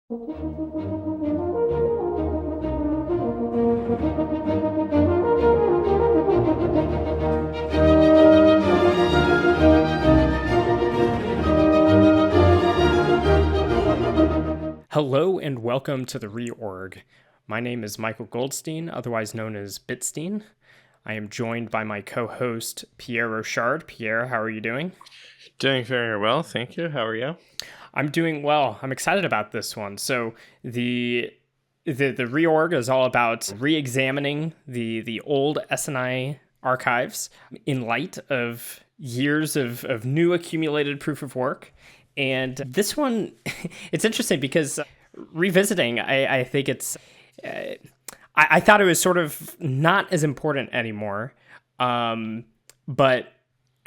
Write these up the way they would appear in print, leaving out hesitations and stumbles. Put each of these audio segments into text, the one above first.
Hello and welcome to the Reorg. My name is Michael Goldstein, otherwise known as Bitstein. I am joined by my co-host, Pierre Rochard. Pierre, how are you doing? Doing very well, thank you. How are you? I'm doing well. I'm excited about this one. So the Reorg is all about re-examining the old SNI archives in light of years of new accumulated proof of work. And this one, it's interesting because revisiting, I think it's, I thought it was sort of not as important anymore. But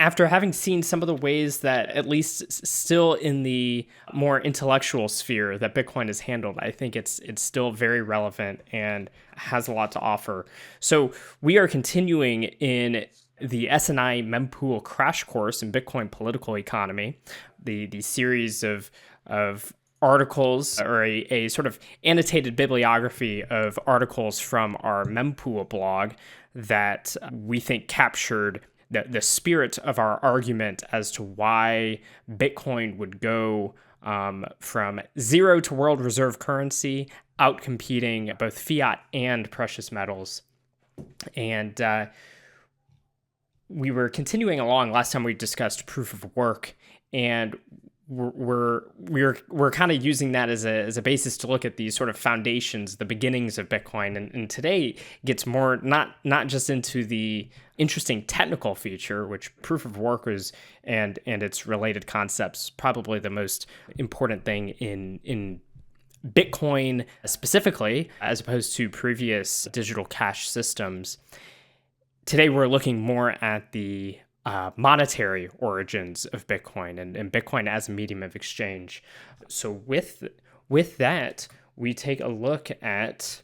after having seen some of the ways that, at least still in the more intellectual sphere, that Bitcoin is handled, I think it's still very relevant and has a lot to offer. So we are continuing in the SNI mempool crash course in Bitcoin political economy, the series of articles, or a sort of annotated bibliography of articles from our mempool blog that we think captured the spirit of our argument as to why Bitcoin would go from zero to world reserve currency, outcompeting both fiat and precious metals. And we were continuing along. Last time we discussed proof of work, and we're kind of using that as a basis to look at these sort of foundations, the beginnings of Bitcoin. And today gets more not just into the interesting technical feature, which proof of work is, and its related concepts, probably the most important thing in Bitcoin specifically, as opposed to previous digital cash systems. Today we're looking more at the monetary origins of Bitcoin and Bitcoin as a medium of exchange. So with that, we take a look at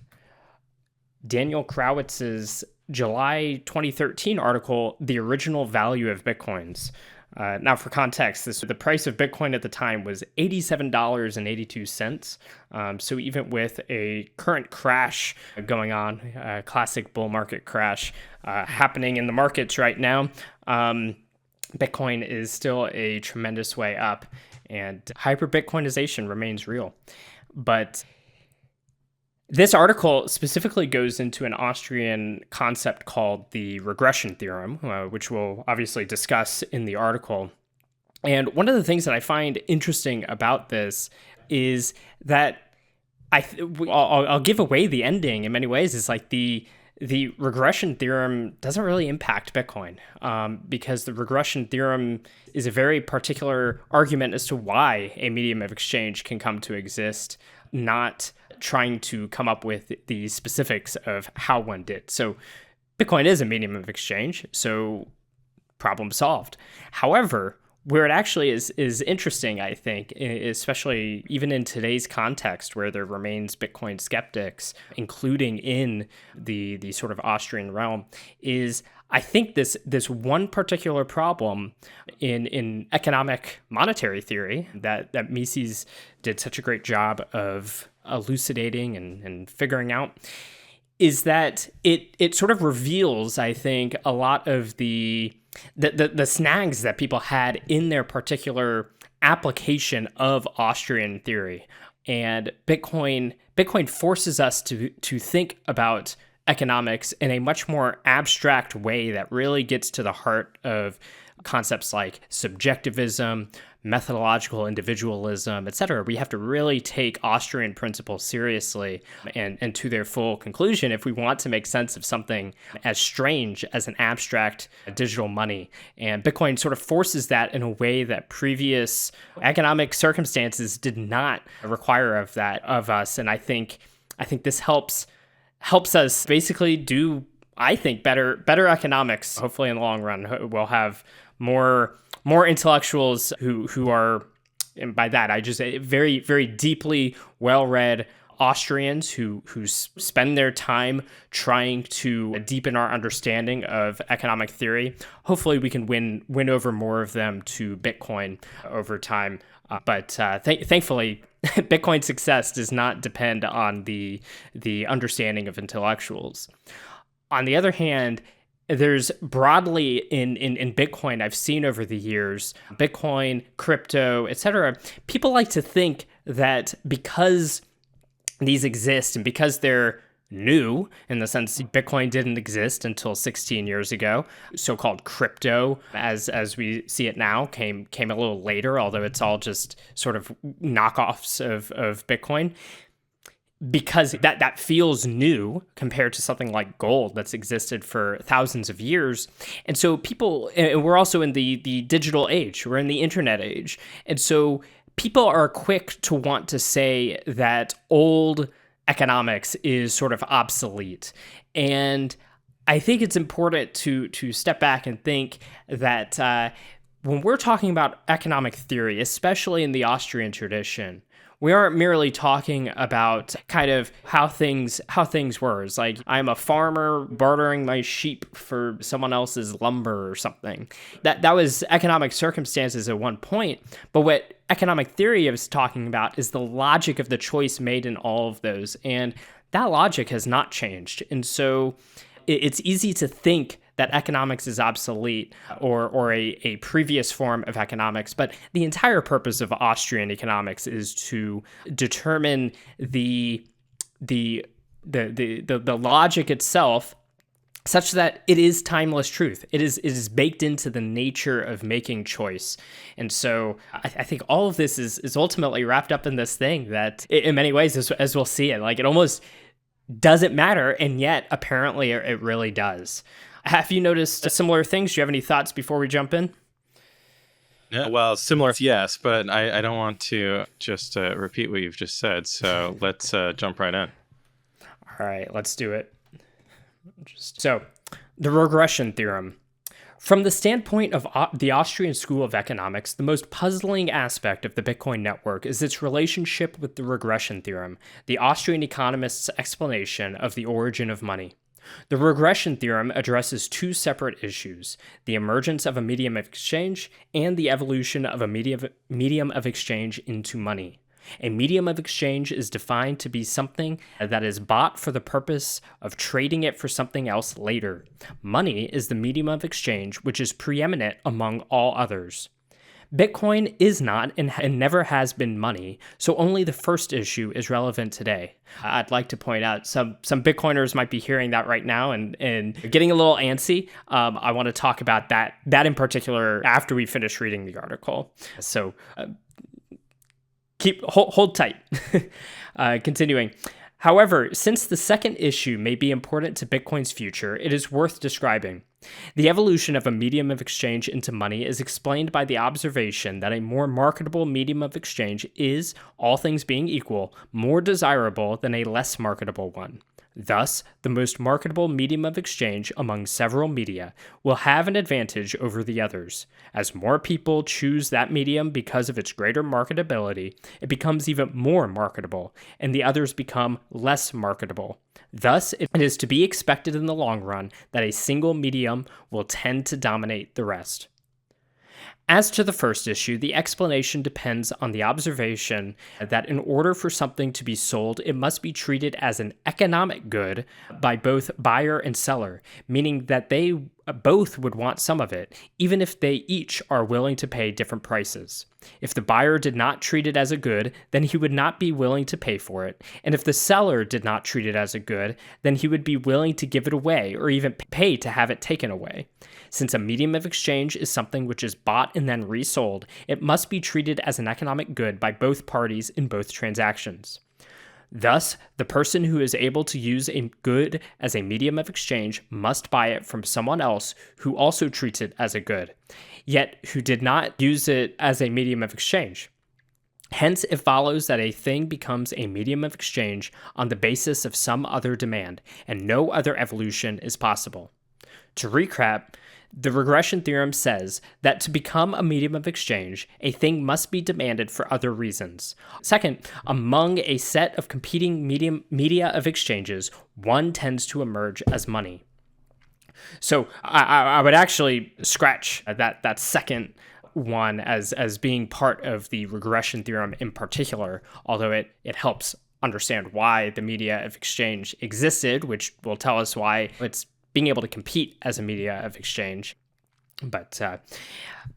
Daniel Krawisz's July 2013 article, The Original Value of Bitcoins. Now, for context, the price of Bitcoin at the time was $87.82. So even with a current crash going on, a classic bull market crash happening in the markets right now, Bitcoin is still a tremendous way up, and hyper-Bitcoinization remains real. But this article specifically goes into an Austrian concept called the regression theorem, which we'll obviously discuss in the article. And one of the things that I find interesting about this is that I'll give away the ending in many ways. It's like the regression theorem doesn't really impact Bitcoin, because the regression theorem is a very particular argument as to why a medium of exchange can come to exist, not trying to come up with the specifics of how one did. So Bitcoin is a medium of exchange, so problem solved. However, where it actually is interesting, I think, especially even in today's context where there remains Bitcoin skeptics, including in the sort of Austrian realm, is I think this one particular problem in economic monetary theory that Mises did such a great job of elucidating and figuring out, is that it sort of reveals, I think, a lot of the snags that people had in their particular application of Austrian theory. And Bitcoin forces us to think about economics in a much more abstract way that really gets to the heart of concepts like subjectivism, methodological individualism, etc. We have to really take Austrian principles seriously and to their full conclusion if we want to make sense of something as strange as an abstract digital money. And Bitcoin sort of forces that in a way that previous economic circumstances did not require of us. And I think this helps us basically do, I think, better economics. Hopefully in the long run, we'll have more intellectuals who are, and by that I just say very, very deeply well-read Austrians who spend their time trying to deepen our understanding of economic theory. Hopefully we can win over more of them to Bitcoin over time. But thankfully Bitcoin's success does not depend on the understanding of intellectuals. On the other hand, there's broadly in Bitcoin, I've seen over the years, Bitcoin, crypto, etc. People like to think that because these exist and because they're new, in the sense Bitcoin didn't exist until 16 years ago, so-called crypto, as we see it now, came a little later, although it's all just sort of knockoffs of Bitcoin. Because that feels new compared to something like gold that's existed for thousands of years. And so and we're also in the digital age, we're in the internet age. And so people are quick to want to say that old economics is sort of obsolete. And I think it's important to step back and think that when we're talking about economic theory, especially in the Austrian tradition, we aren't merely talking about kind of how things were. It's like, I'm a farmer bartering my sheep for someone else's lumber or something. That was economic circumstances at one point. But what economic theory is talking about is the logic of the choice made in all of those. And that logic has not changed. And so it's easy to think that economics is obsolete or a previous form of economics. But the entire purpose of Austrian economics is to determine the logic itself such that it is timeless truth. It is baked into the nature of making choice. And so I think all of this is ultimately wrapped up in this thing that in many ways, as we'll see it, like it almost doesn't matter. And yet apparently it really does. Have you noticed similar things? Do you have any thoughts before we jump in? Yeah, well, similar, yes, but I don't want to just repeat what you've just said. So let's jump right in. All right, let's do it. So, the regression theorem. From the standpoint of the Austrian School of Economics, the most puzzling aspect of the Bitcoin network is its relationship with the regression theorem, the Austrian economist's explanation of the origin of money. The regression theorem addresses two separate issues: the emergence of a medium of exchange and the evolution of a medium of exchange into money. A medium of exchange is defined to be something that is bought for the purpose of trading it for something else later. Money is the medium of exchange which is preeminent among all others. Bitcoin is not and never has been money, so only the first issue is relevant today. I'd like to point out some Bitcoiners might be hearing that right now and getting a little antsy. I want to talk about that in particular after we finish reading the article. So hold tight. Continuing. However, since the second issue may be important to Bitcoin's future, it is worth describing. The evolution of a medium of exchange into money is explained by the observation that a more marketable medium of exchange is, all things being equal, more desirable than a less marketable one. Thus, the most marketable medium of exchange among several media will have an advantage over the others. As more people choose that medium because of its greater marketability, it becomes even more marketable, and the others become less marketable. Thus, it is to be expected in the long run that a single medium will tend to dominate the rest. As to the first issue, the explanation depends on the observation that in order for something to be sold, it must be treated as an economic good by both buyer and seller, meaning that they both would want some of it, even if they each are willing to pay different prices. If the buyer did not treat it as a good, then he would not be willing to pay for it, and if the seller did not treat it as a good, then he would be willing to give it away or even pay to have it taken away. Since a medium of exchange is something which is bought and then resold, it must be treated as an economic good by both parties in both transactions. Thus, the person who is able to use a good as a medium of exchange must buy it from someone else who also treats it as a good, yet who did not use it as a medium of exchange. Hence, it follows that a thing becomes a medium of exchange on the basis of some other demand, and no other evolution is possible. To recap, the regression theorem says that to become a medium of exchange, a thing must be demanded for other reasons. Second, among a set of competing media of exchanges, one tends to emerge as money. So I would actually scratch that second one as being part of the regression theorem in particular, although it helps understand why the media of exchange existed, which will tell us why it's being able to compete as a media of exchange. But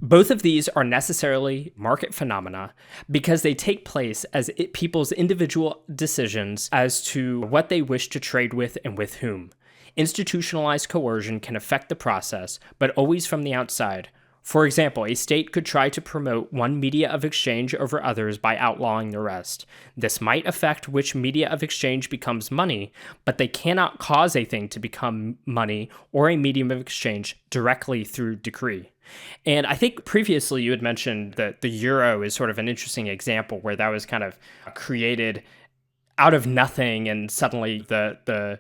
both of these are necessarily market phenomena because they take place as people's individual decisions as to what they wish to trade with and with whom. Institutionalized coercion can affect the process, but always from the outside. For example, a state could try to promote one media of exchange over others by outlawing the rest. This might affect which media of exchange becomes money, but they cannot cause a thing to become money or a medium of exchange directly through decree. And I think previously you had mentioned that the euro is sort of an interesting example where that was kind of created out of nothing, and suddenly the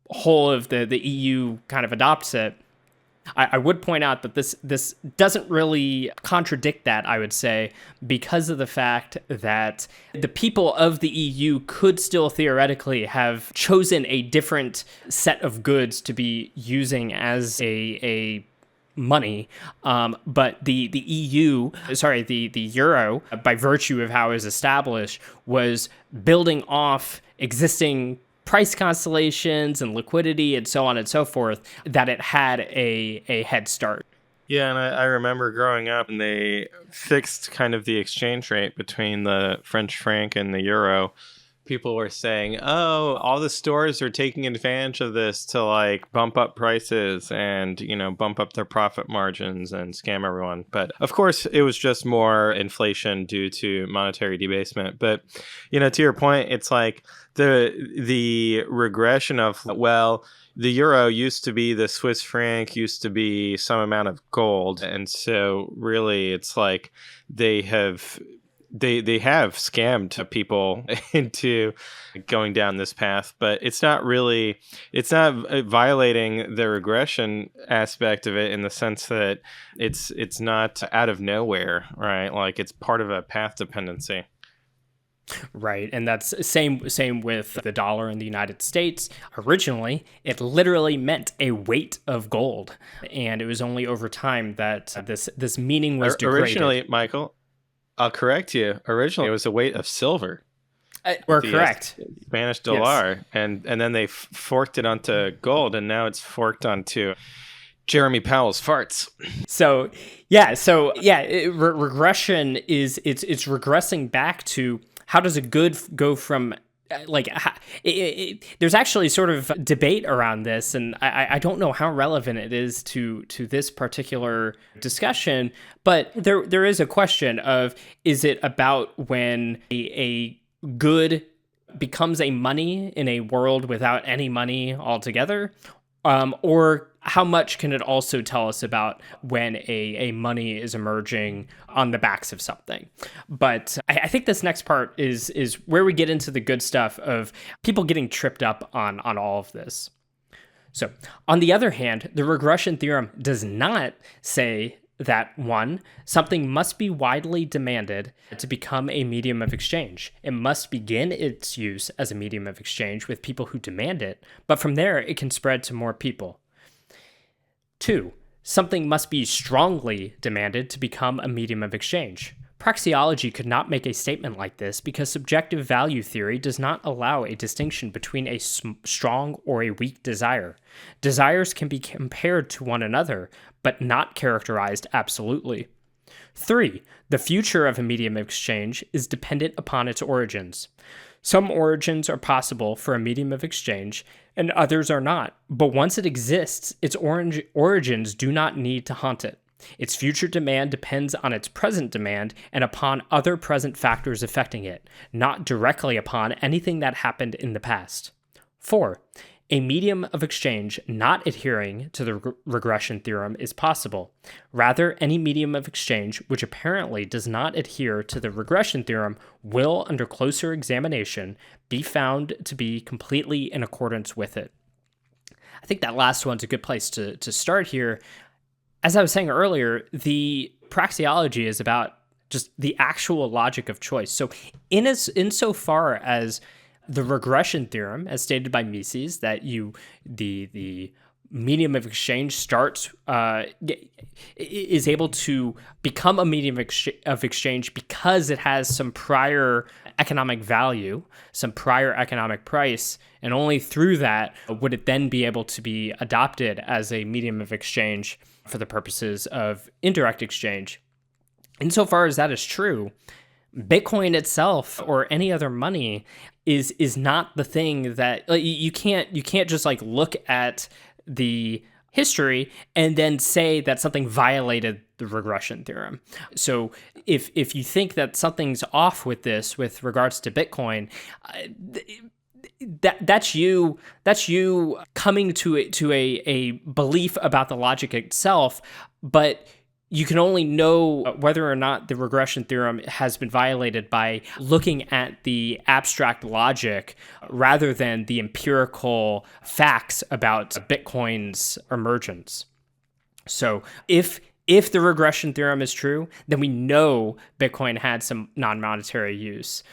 whole of the EU kind of adopts it. I would point out that this doesn't really contradict that, I would say, because of the fact that the people of the EU could still theoretically have chosen a different set of goods to be using as a money, but the euro, by virtue of how it was established, was building off existing price constellations and liquidity and so on and so forth, that it had a head start. Yeah, and I remember growing up and they fixed kind of the exchange rate between the French franc and the euro. People were saying, oh, all the stores are taking advantage of this to like bump up prices and, bump up their profit margins and scam everyone. But of course, it was just more inflation due to monetary debasement. But, to your point, it's like the regression of, well, the euro used to be the Swiss franc, used to be some amount of gold. And so really it's like they have scammed people into going down this path, but it's not violating the regression aspect of it in the sense that it's not out of nowhere, right? Like it's part of a path dependency. Right, and that's same with the dollar in the United States. Originally, it literally meant a weight of gold, and it was only over time that this meaning was degraded. Originally, Michael, I'll correct you. Originally, it was a weight of silver. We're correct. Spanish dollar, yes. And then they forked it onto gold, and now it's forked onto Jeremy Powell's farts. Regression is it's regressing back to how does a good go from there's actually sort of debate around this, and I don't know how relevant it is to this particular discussion, but there is a question of, is it about when a good becomes a money in a world without any money altogether? Or how much can it also tell us about when a money is emerging on the backs of something? But I think this next part is where we get into the good stuff of people getting tripped up on all of this. So on the other hand, the regression theorem does not say that, one, something must be widely demanded to become a medium of exchange. It must begin its use as a medium of exchange with people who demand it, but from there it can spread to more people. Two, something must be strongly demanded to become a medium of exchange. Praxeology could not make a statement like this because subjective value theory does not allow a distinction between a strong or a weak desire. Desires can be compared to one another, but not characterized absolutely. 3. The future of a medium of exchange is dependent upon its origins. Some origins are possible for a medium of exchange, and others are not, but once it exists, its origins do not need to haunt it. Its future demand depends on its present demand and upon other present factors affecting it, not directly upon anything that happened in the past. 4. A medium of exchange not adhering to the regression theorem is possible. Rather, any medium of exchange which apparently does not adhere to the regression theorem will, under closer examination, be found to be completely in accordance with it. I think that last one's a good place to start here. As I was saying earlier, the praxeology is about just the actual logic of choice. So insofar as the regression theorem, as stated by Mises, that the medium of exchange is able to become a medium of exchange because it has some prior economic value, some prior economic price, and only through that would it then be able to be adopted as a medium of exchange for the purposes of indirect exchange. Insofar as that is true, Bitcoin itself or any other money is not the thing that you can't just like look at the history and then say that something violated the regression theorem. So if you think that something's off with this with regards to Bitcoin, that's you coming to a belief about the logic itself, but you can only know whether or not the regression theorem has been violated by looking at the abstract logic rather than the empirical facts about Bitcoin's emergence. So if the regression theorem is true, then we know Bitcoin had some non-monetary use.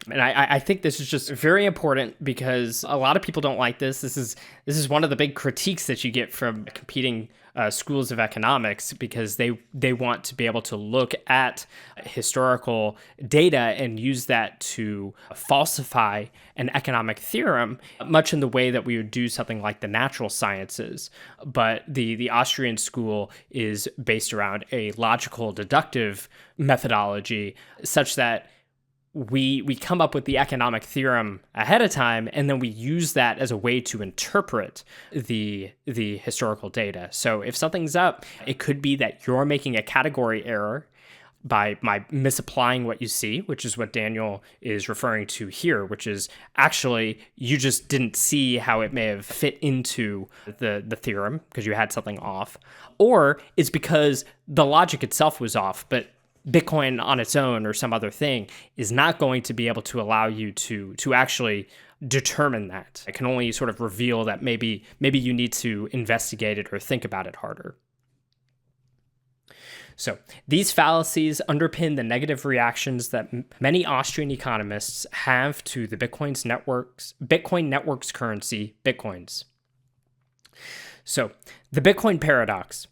And I think this is just very important because a lot of people don't like this. This is one of the big critiques that you get from competing schools of economics, because they want to be able to look at historical data and use that to falsify an economic theorem, much in the way that we would do something like the natural sciences. But the Austrian school is based around a logical deductive methodology such that we come up with the economic theorem ahead of time, and then we use that as a way to interpret the historical data. So if something's up, it could be that you're making a category error by misapplying what you see, which is what Daniel is referring to here, which is actually you just didn't see how it may have fit into the theorem because you had something off. Or it's because the logic itself was off, but Bitcoin on its own or some other thing is not going to be able to allow you to actually determine that. It can only sort of reveal that maybe you need to investigate it or think about it harder. So these fallacies underpin the negative reactions that many Austrian economists have to the Bitcoin network's currency, Bitcoins. So the Bitcoin paradox.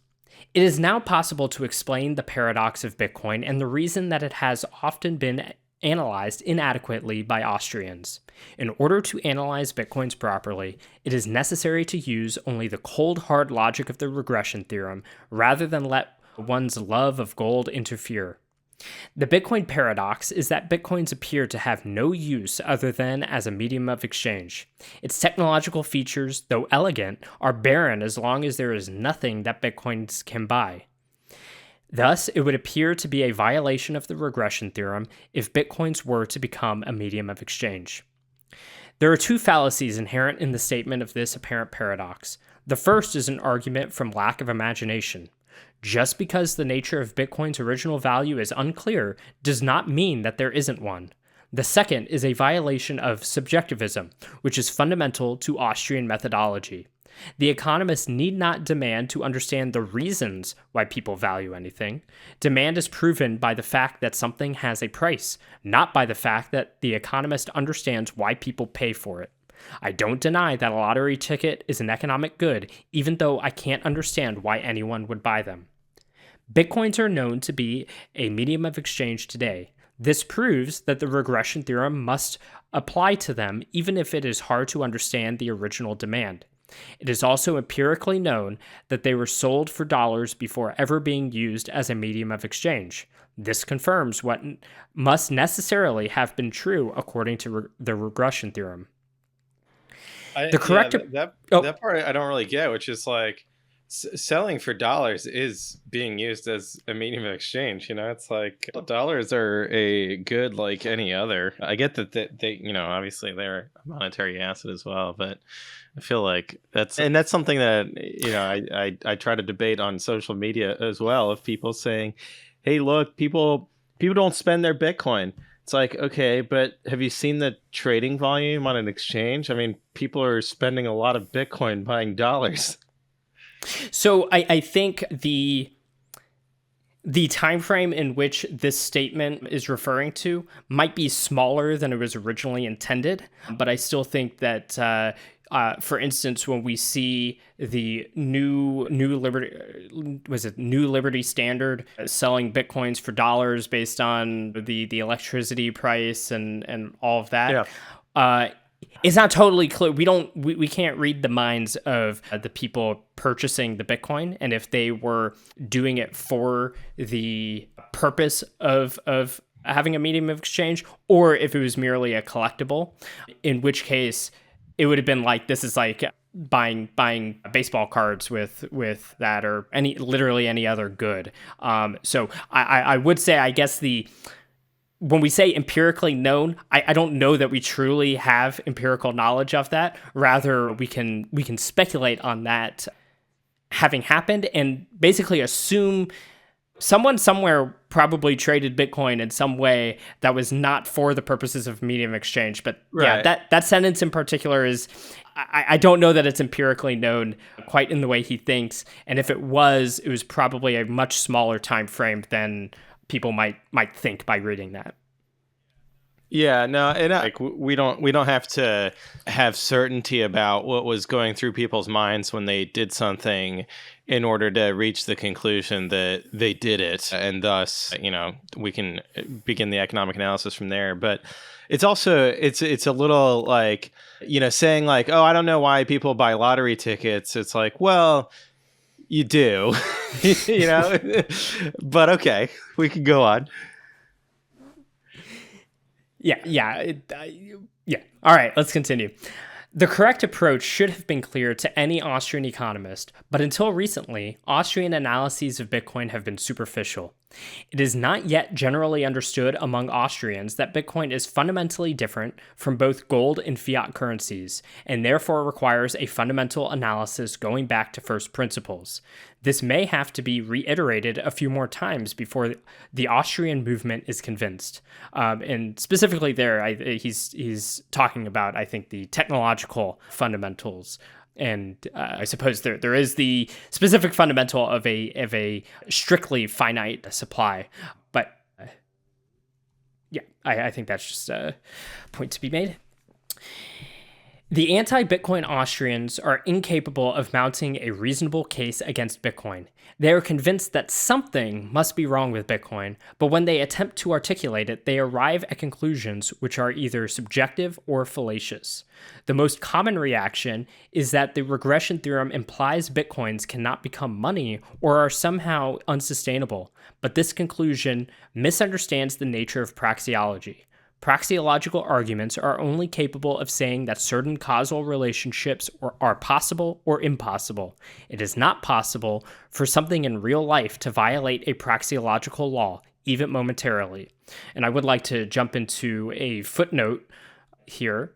It is now possible to explain the paradox of Bitcoin and the reason that it has often been analyzed inadequately by Austrians. In order to analyze Bitcoins properly, it is necessary to use only the cold, hard logic of the regression theorem rather than let one's love of gold interfere. The Bitcoin paradox is that Bitcoins appear to have no use other than as a medium of exchange. Its technological features, though elegant, are barren as long as there is nothing that Bitcoins can buy. Thus, it would appear to be a violation of the regression theorem if Bitcoins were to become a medium of exchange. There are two fallacies inherent in the statement of this apparent paradox. The first is an argument from lack of imagination. Just because the nature of Bitcoin's original value is unclear does not mean that there isn't one. The second is a violation of subjectivism, which is fundamental to Austrian methodology. The economists need not demand to understand the reasons why people value anything. Demand is proven by the fact that something has a price, not by the fact that the economist understands why people pay for it. I don't deny that a lottery ticket is an economic good, even though I can't understand why anyone would buy them. Bitcoins are known to be a medium of exchange today. This proves that the regression theorem must apply to them, even if it is hard to understand the original demand. It is also empirically known that they were sold for dollars before ever being used as a medium of exchange. This confirms what must necessarily have been true according to the regression theorem. That part I don't really get, which is like selling for dollars is being used as a medium of exchange. It's like dollars are a good like any other. I get that they obviously they're a monetary asset as well, but I feel like that's something that I try to debate on social media as well, of people saying, hey, look, people don't spend their Bitcoin. It's like, okay, but have you seen the trading volume on an exchange? I mean, people are spending a lot of Bitcoin buying dollars. So I think the time frame in which this statement is referring to might be smaller than it was originally intended, but I still think that For instance, when we see the new Liberty Standard selling Bitcoins for dollars based on the electricity price and all of that. Yeah. It's not totally clear. We can't read the minds of the people purchasing the Bitcoin, and if they were doing it for the purpose of having a medium of exchange, or if it was merely a collectible, in which case it would have been like, this is like buying baseball cards with that, or literally any other good. So I would say, I guess when we say empirically known, I don't know that we truly have empirical knowledge of that. Rather, we can speculate on that having happened and basically assume someone somewhere probably traded Bitcoin in some way that was not for the purposes of medium exchange. But right. Yeah, that sentence in particular is, I don't know that it's empirically known quite in the way he thinks. And if it was probably a much smaller time frame than people might think by reading that. Yeah, no, and like we don't have to have certainty about what was going through people's minds when they did something in order to reach the conclusion that they did it, and thus, we can begin the economic analysis from there. But it's also it's a little like, saying like, oh, I don't know why people buy lottery tickets. It's like, well, you do, but okay, we can go on. Yeah. All right, let's continue. The correct approach should have been clear to any Austrian economist, but until recently, Austrian analyses of Bitcoin have been superficial. It is not yet generally understood among Austrians that Bitcoin is fundamentally different from both gold and fiat currencies, and therefore requires a fundamental analysis going back to first principles. This may have to be reiterated a few more times before the Austrian movement is convinced. And specifically there, he's talking about, I think, the technological fundamentals. And I suppose there is the specific fundamental of a strictly finite supply. But I think that's just a point to be made. The anti-Bitcoin Austrians are incapable of mounting a reasonable case against Bitcoin. They are convinced that something must be wrong with Bitcoin, but when they attempt to articulate it, they arrive at conclusions which are either subjective or fallacious. The most common reaction is that the regression theorem implies Bitcoins cannot become money or are somehow unsustainable, but this conclusion misunderstands the nature of praxeology. Praxeological arguments are only capable of saying that certain causal relationships are possible or impossible. It is not possible for something in real life to violate a praxeological law, even momentarily. And I would like to jump into a footnote here.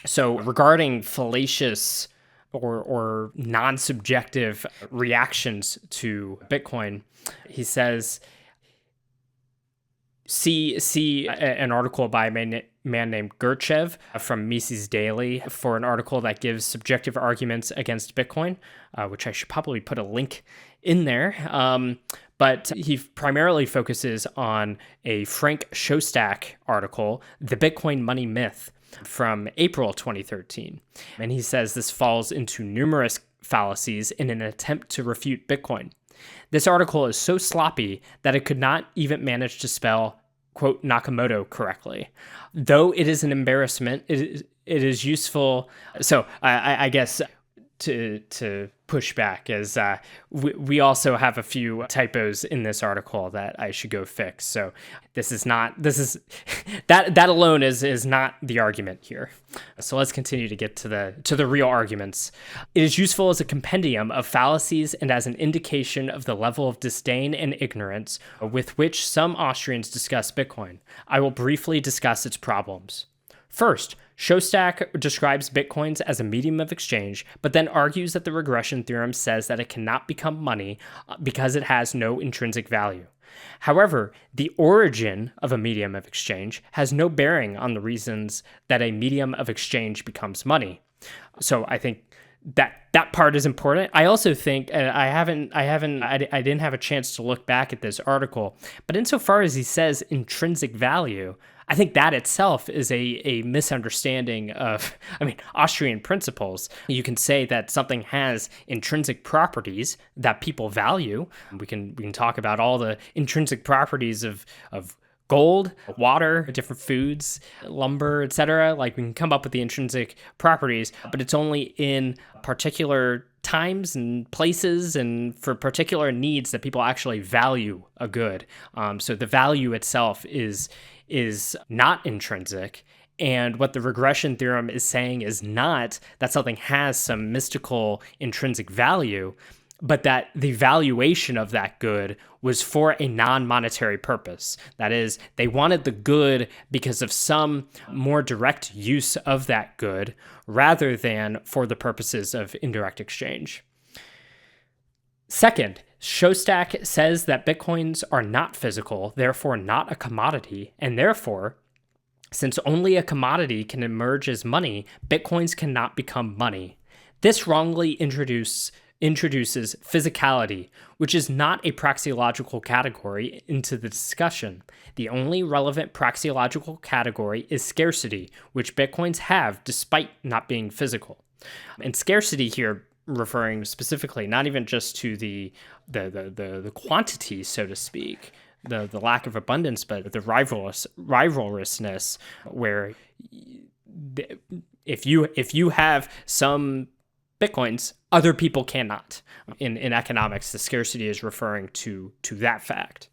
So regarding fallacious or non-subjective reactions to Bitcoin, he says, See an article by a man named Gurchev from Mises Daily for an article that gives subjective arguments against Bitcoin, which I should probably put a link in there. But he primarily focuses on a Frank Shostak article, The Bitcoin Money Myth, from April 2013. And he says this falls into numerous fallacies in an attempt to refute Bitcoin. This article is so sloppy that it could not even manage to spell, quote, Nakamoto correctly. Though it is an embarrassment, it is useful. So I guess to push back is we also have a few typos in this article that I should go fix. So that alone is not the argument here. So let's continue to get to the real arguments. It is useful as a compendium of fallacies and as an indication of the level of disdain and ignorance with which some Austrians discuss Bitcoin. I will briefly discuss its problems. First, Shostak describes Bitcoins as a medium of exchange, but then argues that the regression theorem says that it cannot become money because it has no intrinsic value. However, the origin of a medium of exchange has no bearing on the reasons that a medium of exchange becomes money. So I think that part is important. I also think I didn't have a chance to look back at this article, but insofar as he says intrinsic value, I think that itself is a misunderstanding of, Austrian principles. You can say that something has intrinsic properties that people value. We can talk about all the intrinsic properties of gold, water, different foods, lumber, etc. Like we can come up with the intrinsic properties, but it's only in particular times and places and for particular needs that people actually value a good. So the value itself is not intrinsic. And what the regression theorem is saying is not that something has some mystical intrinsic value, but that the valuation of that good was for a non-monetary purpose. That is, they wanted the good because of some more direct use of that good rather than for the purposes of indirect exchange. Second, Shostak says that Bitcoins are not physical, therefore not a commodity, and therefore, since only a commodity can emerge as money, Bitcoins cannot become money. This wrongly introduces physicality, which is not a praxeological category, into the discussion. The only relevant praxeological category is scarcity, which Bitcoins have despite not being physical. And scarcity here referring specifically not even just to the quantity, so to speak, the lack of abundance, but the rivalrousness, where if you have some Bitcoins, other people cannot. In economics, the scarcity is referring to that fact.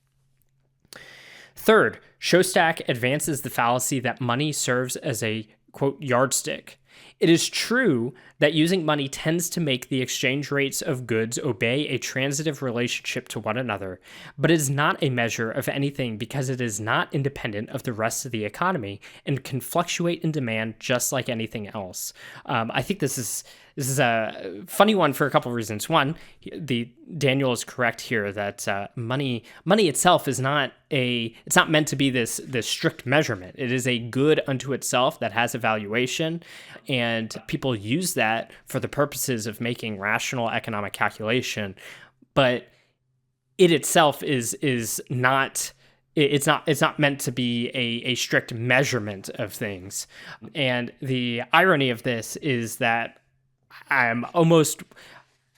Third, Shostak advances the fallacy that money serves as a, quote, yardstick. It is true that using money tends to make the exchange rates of goods obey a transitive relationship to one another, but it is not a measure of anything because it is not independent of the rest of the economy and can fluctuate in demand just like anything else. I think this is a funny one for a couple of reasons. One, Daniel is correct here that money itself is it's not meant to be this strict measurement. It is a good unto itself that has a valuation, and people use that for the purposes of making rational economic calculation. But it itself is not. It's not meant to be a strict measurement of things. And the irony of this is that I'm almost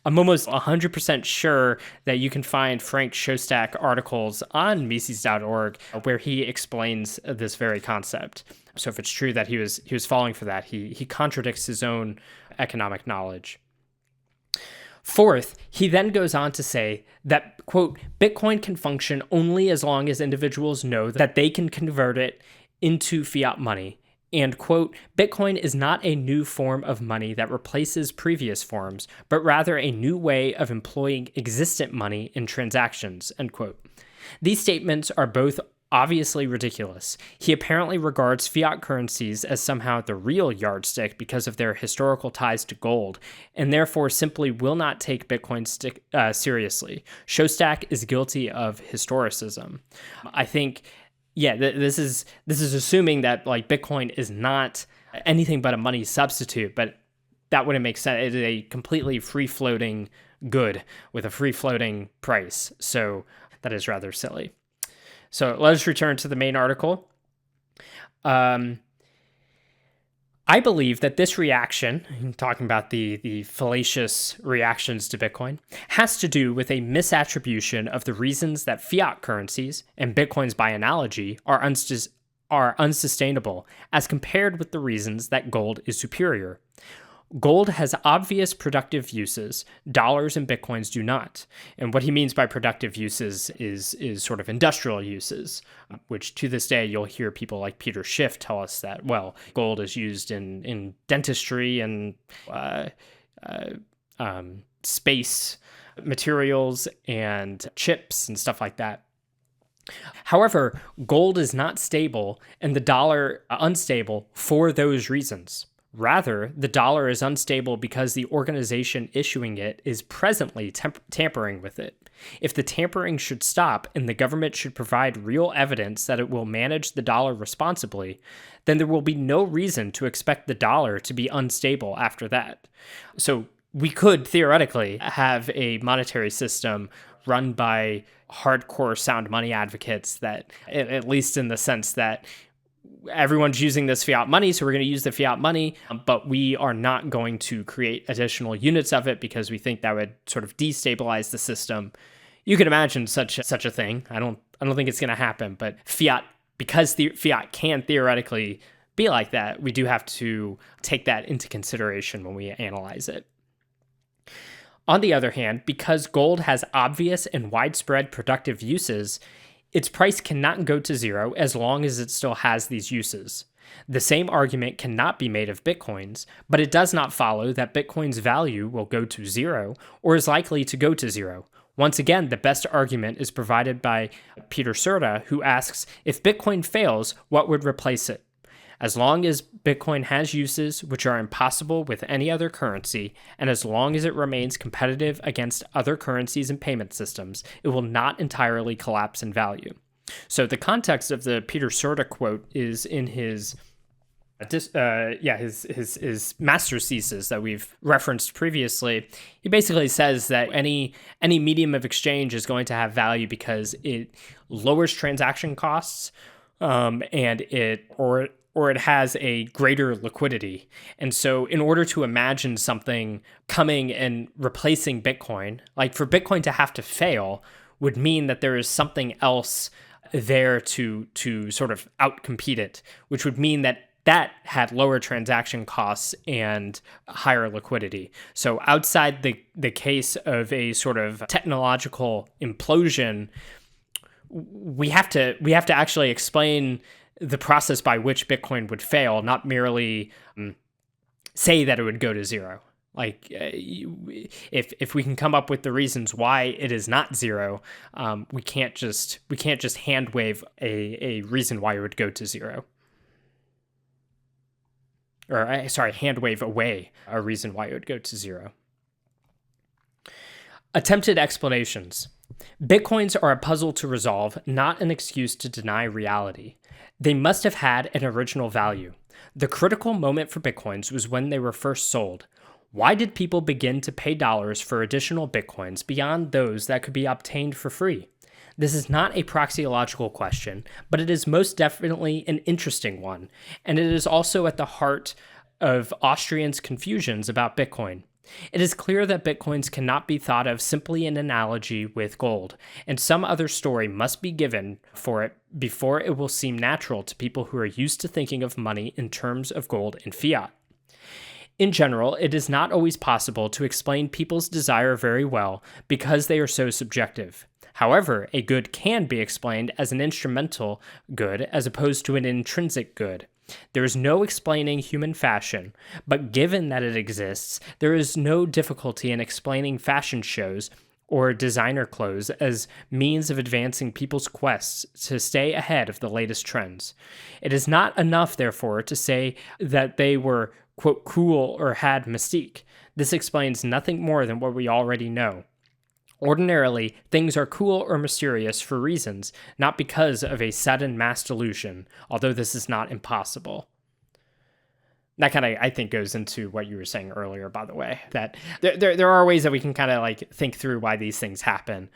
100% sure that you can find Frank Shostak articles on Mises.org where he explains this very concept. So if it's true that he was falling for that, he contradicts his own economic knowledge. Fourth, he then goes on to say that, quote, Bitcoin can function only as long as individuals know that they can convert it into fiat money. And, quote, Bitcoin is not a new form of money that replaces previous forms, but rather a new way of employing existent money in transactions, end quote. These statements are both obviously ridiculous. He apparently regards fiat currencies as somehow the real yardstick because of their historical ties to gold, and therefore simply will not take Bitcoin seriously. Shostak is guilty of historicism. I think, this is assuming that like Bitcoin is not anything but a money substitute, but that wouldn't make sense. It is a completely free-floating good with a free-floating price, so that is rather silly. So let us return to the main article. I believe that this reaction, talking about the fallacious reactions to Bitcoin, has to do with a misattribution of the reasons that fiat currencies, and Bitcoins by analogy, are unsustainable as compared with the reasons that gold is superior. Gold has obvious productive uses. Dollars and Bitcoins do not. And what he means by productive uses is sort of industrial uses, which to this day you'll hear people like Peter Schiff tell us that, well, gold is used in dentistry and space materials and chips and stuff like that. However, gold is not stable and the dollar unstable for those reasons. Rather, the dollar is unstable because the organization issuing it is presently tampering with it. If the tampering should stop and the government should provide real evidence that it will manage the dollar responsibly, then there will be no reason to expect the dollar to be unstable after that. So we could theoretically have a monetary system run by hardcore sound money advocates that, at least in the sense that everyone's using this fiat money, so we're going to use the fiat money, but we are not going to create additional units of it because we think that would sort of destabilize the system. You can imagine such a thing. I don't think it's going to happen, but because fiat can theoretically be like that, we do have to take that into consideration when we analyze it. On the other hand, because gold has obvious and widespread productive uses, its price cannot go to zero as long as it still has these uses. The same argument cannot be made of Bitcoins, but it does not follow that Bitcoin's value will go to zero or is likely to go to zero. Once again, the best argument is provided by Peter Serta, who asks, if Bitcoin fails, what would replace it? As long as Bitcoin has uses which are impossible with any other currency, and as long as it remains competitive against other currencies and payment systems, it will not entirely collapse in value. So the context of the Peter Serta quote is in his master's thesis that we've referenced previously. He basically says that any medium of exchange is going to have value because it lowers transaction costs, and it has a greater liquidity. And so in order to imagine something coming and replacing Bitcoin, like for Bitcoin to have to fail would mean that there is something else there to sort of outcompete it, which would mean that had lower transaction costs and higher liquidity. So outside the case of a sort of technological implosion, we have to actually explain the process by which Bitcoin would fail, not merely say that it would go to zero. Like if we can come up with the reasons why it is not zero, we can't just hand wave a reason why it would go to zero. Or sorry, hand wave away a reason why it would go to zero. Attempted explanations. Bitcoins are a puzzle to resolve, not an excuse to deny reality. They must have had an original value. The critical moment for Bitcoins was when they were first sold. Why did people begin to pay dollars for additional Bitcoins beyond those that could be obtained for free? This is not a praxeological question, but it is most definitely an interesting one, and it is also at the heart of Austrians' confusions about Bitcoin. It is clear that Bitcoins cannot be thought of simply in analogy with gold, and some other story must be given for it before it will seem natural to people who are used to thinking of money in terms of gold and fiat. In general, it is not always possible to explain people's desire very well because they are so subjective. However, a good can be explained as an instrumental good as opposed to an intrinsic good. There is no explaining human fashion, but given that it exists, there is no difficulty in explaining fashion shows or designer clothes as means of advancing people's quests to stay ahead of the latest trends. It is not enough, therefore, to say that they were, quote, cool or had mystique. This explains nothing more than what we already know. Ordinarily, things are cool or mysterious for reasons, not because of a sudden mass delusion, although this is not impossible. That kind of, I think, goes into what you were saying earlier, by the way, that there are ways that we can kind of like think through why these things happen,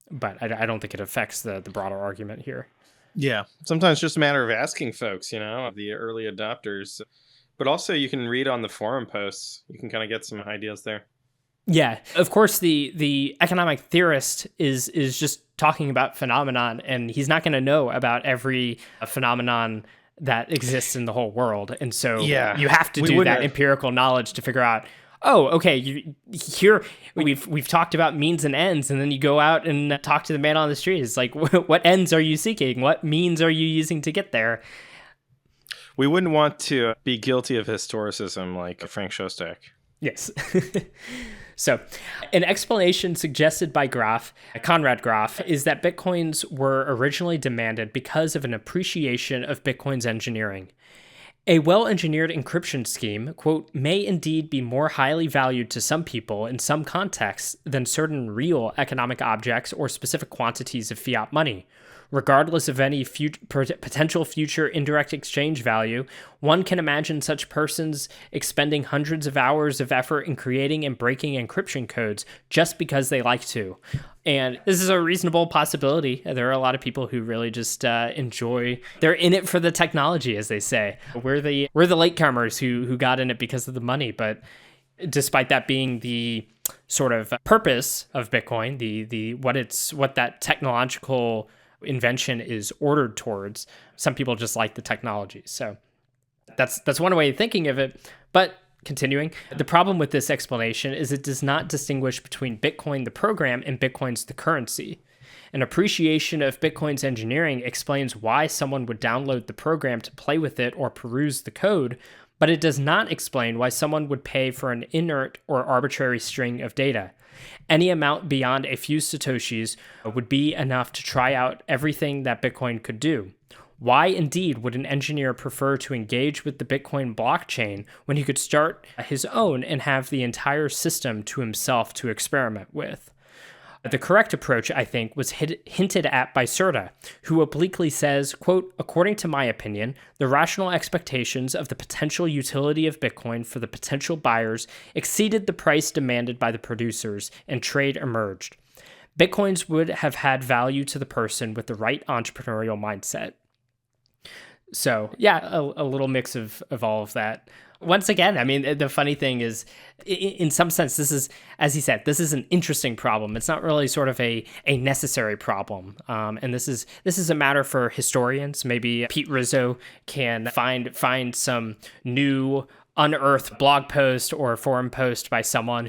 but I don't think it affects the broader argument here. Yeah, sometimes it's just a matter of asking folks, the early adopters, but also you can read on the forum posts. You can kind of get some ideas there. Yeah, of course, the economic theorist is just talking about phenomenon, and he's not going to know about every phenomenon that exists in the whole world. And so you have to do that empirical knowledge to figure out, oh, okay, here we've talked about means and ends, and then you go out and talk to the man on the street. It's like, what ends are you seeking? What means are you using to get there? We wouldn't want to be guilty of historicism like Frank Shostak. Yes. So, an explanation suggested by Conrad Graf, is that Bitcoins were originally demanded because of an appreciation of Bitcoin's engineering. A well-engineered encryption scheme, quote, may indeed be more highly valued to some people in some contexts than certain real economic objects or specific quantities of fiat money. regardless of any potential future indirect exchange value. One can imagine such persons expending hundreds of hours of effort in creating and breaking encryption codes just because they like to. And this is a reasonable possibility. There are a lot of people who really just enjoy, they're in it for the technology, as they say. We're the latecomers who got in it because of the money. But despite that being the sort of purpose of Bitcoin, what that technological invention is ordered towards, some people just like the technology. So that's one way of thinking of it. But continuing, the problem with this explanation is it does not distinguish between Bitcoin, the program, and Bitcoin's the currency. An appreciation of Bitcoin's engineering explains why someone would download the program to play with it or peruse the code, but it does not explain why someone would pay for an inert or arbitrary string of data. Any amount beyond a few Satoshis would be enough to try out everything that Bitcoin could do. Why indeed would an engineer prefer to engage with the Bitcoin blockchain when he could start his own and have the entire system to himself to experiment with? The correct approach, I think, was hinted at by Serta, who obliquely says, quote, according to my opinion, the rational expectations of the potential utility of Bitcoin for the potential buyers exceeded the price demanded by the producers, and trade emerged. Bitcoins would have had value to the person with the right entrepreneurial mindset. So, yeah, a little mix of all of that. Once again, I mean, the funny thing is, in some sense, this is, as he said, this is an interesting problem. It's not really sort of a necessary problem. And this is a matter for historians. Maybe Pete Rizzo can find some new unearthed blog post or forum post by someone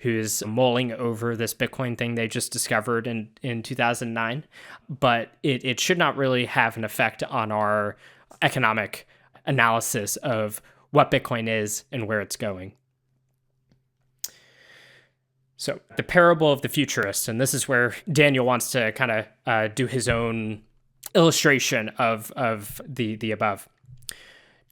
who's mulling over this Bitcoin thing they just discovered in 2009. But it should not really have an effect on our economic analysis of what Bitcoin is and where it's going. So the parable of the futurist, and this is where Daniel wants to kind of do his own illustration of the above.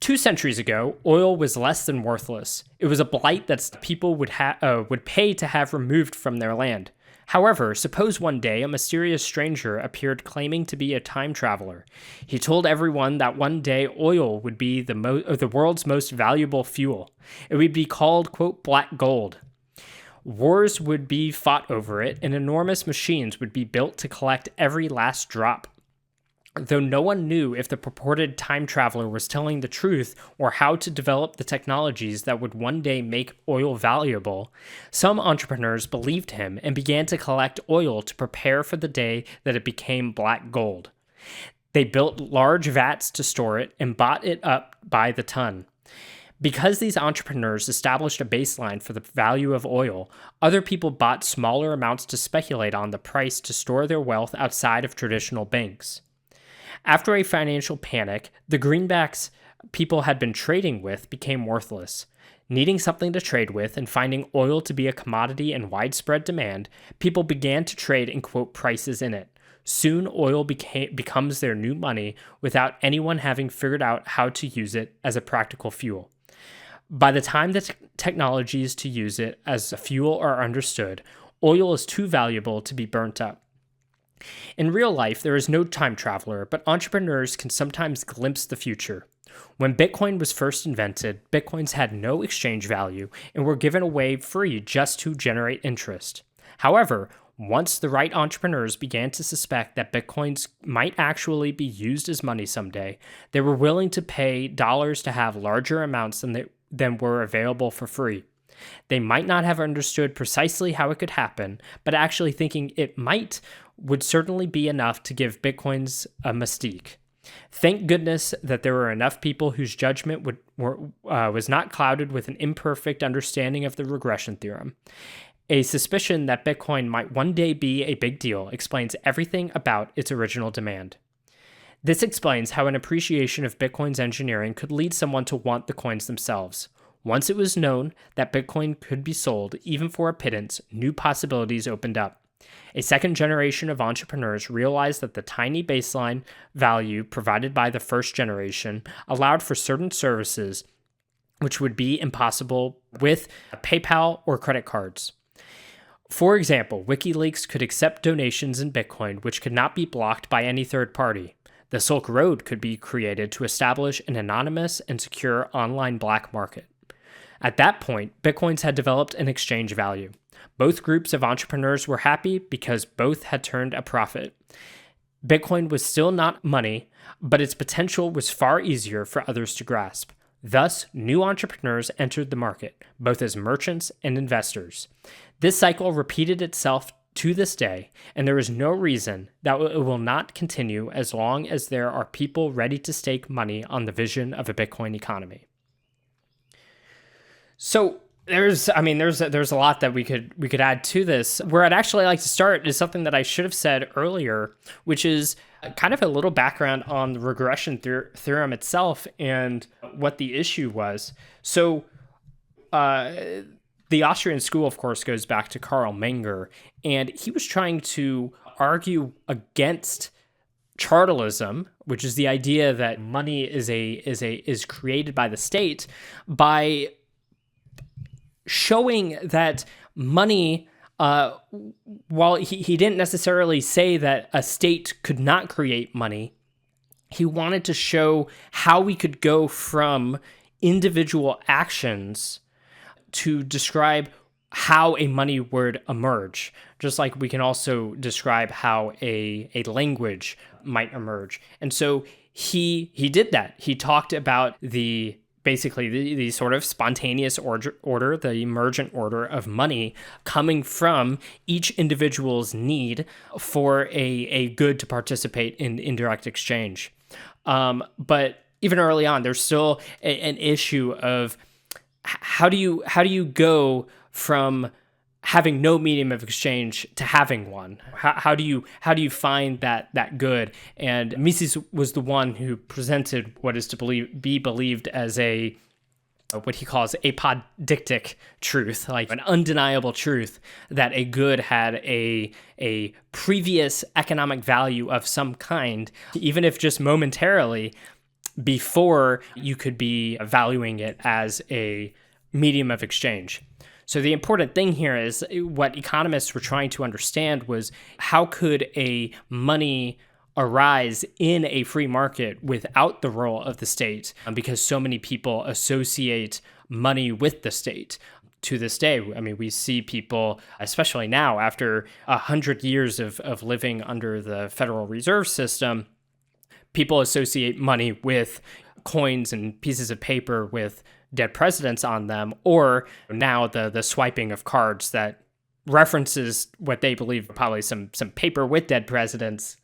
2 centuries ago, oil was less than worthless. It was a blight that people would pay to have removed from their land. However, suppose one day a mysterious stranger appeared claiming to be a time traveler. He told everyone that one day oil would be the world's most valuable fuel. It would be called, quote, black gold. Wars would be fought over it, and enormous machines would be built to collect every last drop. Though no one knew if the purported time traveler was telling the truth or how to develop the technologies that would one day make oil valuable, some entrepreneurs believed him and began to collect oil to prepare for the day that it became black gold. They built large vats to store it and bought it up by the ton. Because these entrepreneurs established a baseline for the value of oil, other people bought smaller amounts to speculate on the price to store their wealth outside of traditional banks. After a financial panic, the greenbacks people had been trading with became worthless. Needing something to trade with and finding oil to be a commodity in widespread demand, people began to trade and quote prices in it. Soon, oil becomes their new money without anyone having figured out how to use it as a practical fuel. By the time the technologies to use it as a fuel are understood, oil is too valuable to be burnt up. In real life, there is no time traveler, but entrepreneurs can sometimes glimpse the future. When Bitcoin was first invented, Bitcoins had no exchange value and were given away free just to generate interest. However, once the right entrepreneurs began to suspect that Bitcoins might actually be used as money someday, they were willing to pay dollars to have larger amounts than were available for free. They might not have understood precisely how it could happen, but actually thinking it might would certainly be enough to give Bitcoins a mystique. Thank goodness that there were enough people whose judgment was not clouded with an imperfect understanding of the regression theorem. A suspicion that Bitcoin might one day be a big deal explains everything about its original demand. This explains how an appreciation of Bitcoin's engineering could lead someone to want the coins themselves. Once it was known that Bitcoin could be sold, even for a pittance, new possibilities opened up. A second generation of entrepreneurs realized that the tiny baseline value provided by the first generation allowed for certain services which would be impossible with PayPal or credit cards. For example, WikiLeaks could accept donations in Bitcoin which could not be blocked by any third party. The Silk Road could be created to establish an anonymous and secure online black market. At that point, Bitcoins had developed an exchange value. Both groups of entrepreneurs were happy because both had turned a profit. Bitcoin was still not money, but its potential was far easier for others to grasp. Thus, new entrepreneurs entered the market, both as merchants and investors. This cycle repeated itself to this day, and there is no reason that it will not continue as long as there are people ready to stake money on the vision of a Bitcoin economy. So there's a lot that we could add to this. Where I'd actually like to start is something that I should have said earlier, which is kind of a little background on the regression theorem itself and what the issue was. So the Austrian school, of course, goes back to Karl Menger, and he was trying to argue against chartalism, which is the idea that money is created by the state, by showing that money, while he didn't necessarily say that a state could not create money, he wanted to show how we could go from individual actions to describe how a money would emerge, just like we can also describe how a language might emerge. And so he did that. He talked about the sort of spontaneous order, the emergent order of money coming from each individual's need for a good to participate in indirect exchange. But even early on, there's still an issue of how do you go from having no medium of exchange to having one? How do you find that good? And Mises was the one who presented what is to be believed as what he calls apodictic truth, like an undeniable truth that a good had a previous economic value of some kind, even if just momentarily, before you could be valuing it as a medium of exchange. So the important thing here is what economists were trying to understand was how could a money arise in a free market without the role of the state, because so many people associate money with the state. To this day, I mean, we see people, especially now after 100 years of living under the Federal Reserve System, people associate money with coins and pieces of paper with dead presidents on them, or now the swiping of cards that references what they believe are probably some paper with dead presidents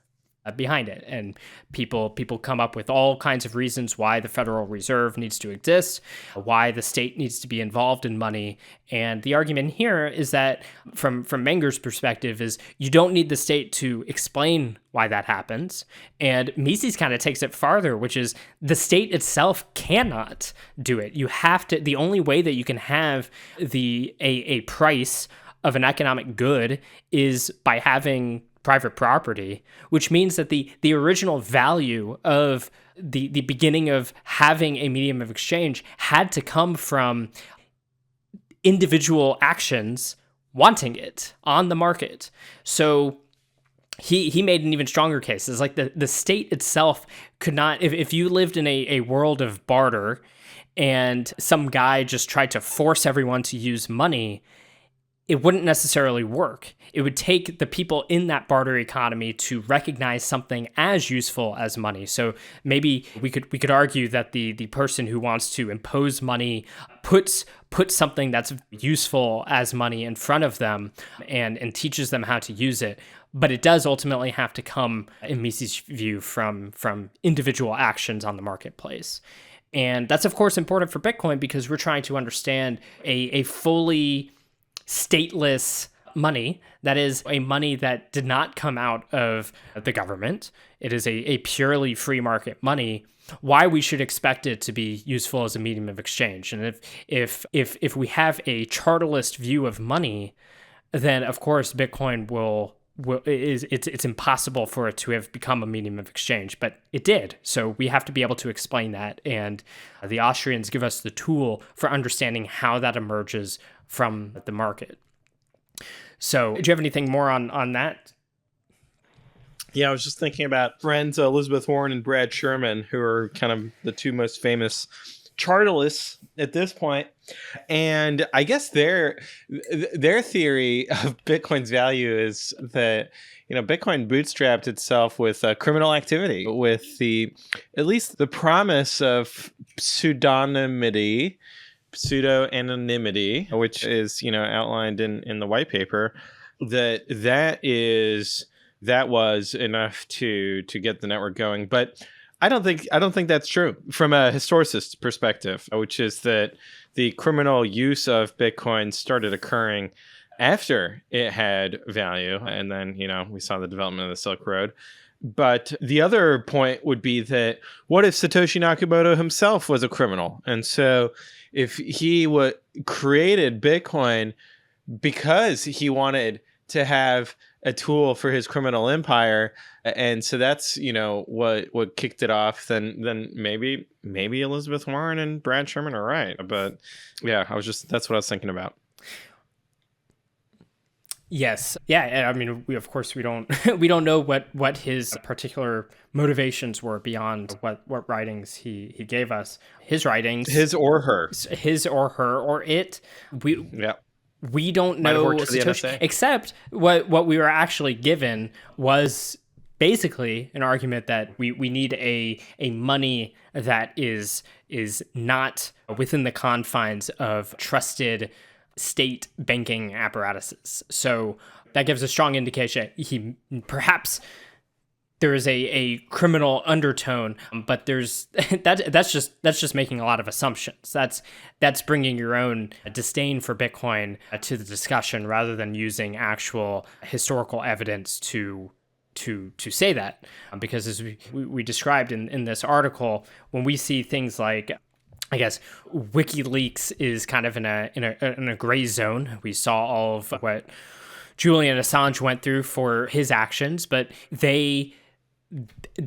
behind it. And people come up with all kinds of reasons why the Federal Reserve needs to exist, why the state needs to be involved in money. And the argument here is that from Menger's perspective is you don't need the state to explain why that happens. And Mises kind of takes it farther, which is the state itself cannot do it. You have to, the only way that you can have a price of an economic good is by having private property, which means that the original value of the beginning of having a medium of exchange had to come from individual actions wanting it on the market. So he made an even stronger case. It's like the state itself could not, if you lived in a world of barter and some guy just tried to force everyone to use money, it wouldn't necessarily work. It would take the people in that barter economy to recognize something as useful as money. So maybe we could argue that the person who wants to impose money puts something that's useful as money in front of them and teaches them how to use it. But it does ultimately have to come, in Mises' view, from individual actions on the marketplace. And that's, of course, important for Bitcoin because we're trying to understand a fully stateless money, that is a money that did not come out of the government. It is a purely free market money. Why we should expect it to be useful as a medium of exchange. And if we have a chartalist view of money, then of course Bitcoin it's impossible for it to have become a medium of exchange, but it did. So we have to be able to explain that. And the Austrians give us the tool for understanding how that emerges from the market. So do you have anything more on that? Yeah, I was just thinking about friends Elizabeth Warren and Brad Sherman, who are kind of the two most famous chartalists at this point. And I guess their theory of Bitcoin's value is that Bitcoin bootstrapped itself with criminal activity, with at least the promise of pseudonymity, which is outlined in the white paper, that was enough to get the network going. But I don't think that's true from a historicist perspective, which is that the criminal use of Bitcoin started occurring after it had value, and then we saw the development of the Silk Road. But the other point would be that what if Satoshi Nakamoto himself was a criminal? And so if he created Bitcoin because he wanted to have a tool for his criminal empire, and so that's what kicked it off, then maybe Elizabeth Warren and Brad Sherman are right. But yeah, that's what I was thinking about. Yes. Yeah. I mean, we don't we don't know what his particular motivations were beyond what writings he gave us. His writings, his or her, or it. We don't know Satoshi, except what we were actually given was basically an argument that we need a money that is not within the confines of trusted state banking apparatuses. So that gives a strong indication perhaps there is a criminal undertone, but there's that's just making a lot of assumptions. That's bringing your own disdain for Bitcoin to the discussion rather than using actual historical evidence to say that. Because as we described in this article, when we see things like, I guess, WikiLeaks is kind of in a gray zone. We saw all of what Julian Assange went through for his actions, but they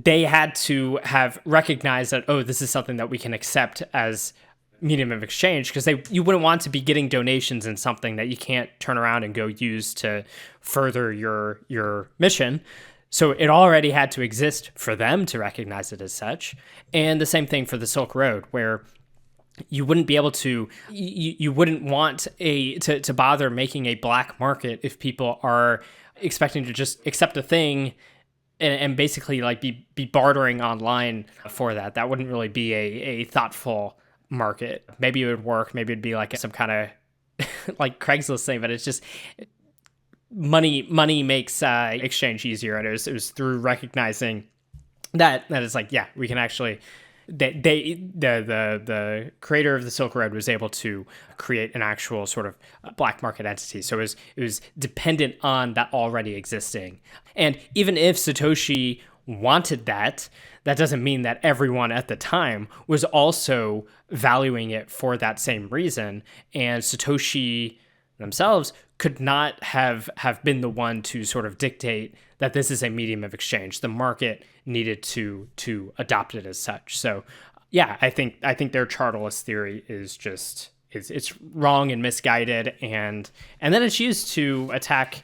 had to have recognized that, this is something that we can accept as medium of exchange, because you wouldn't want to be getting donations in something that you can't turn around and go use to further your mission. So it already had to exist for them to recognize it as such. And the same thing for the Silk Road, where you wouldn't be able to, you wouldn't want to bother making a black market if people are expecting to just accept a thing and basically like be bartering online for that. That wouldn't really be a thoughtful market. Maybe it would work. Maybe it'd be like some kind of like Craigslist thing, but it's just money makes exchange easier. And it was through recognizing that it's like, yeah, we can actually, the creator of the Silk Road was able to create an actual sort of black market entity. So it was dependent on that already existing. And even if Satoshi wanted that doesn't mean that everyone at the time was also valuing it for that same reason. And Satoshi themselves could not have been the one to sort of dictate that this is a medium of exchange. The market needed to adopt it as such. So yeah, I think their chartalist theory is just it's wrong and misguided, and then it's used to attack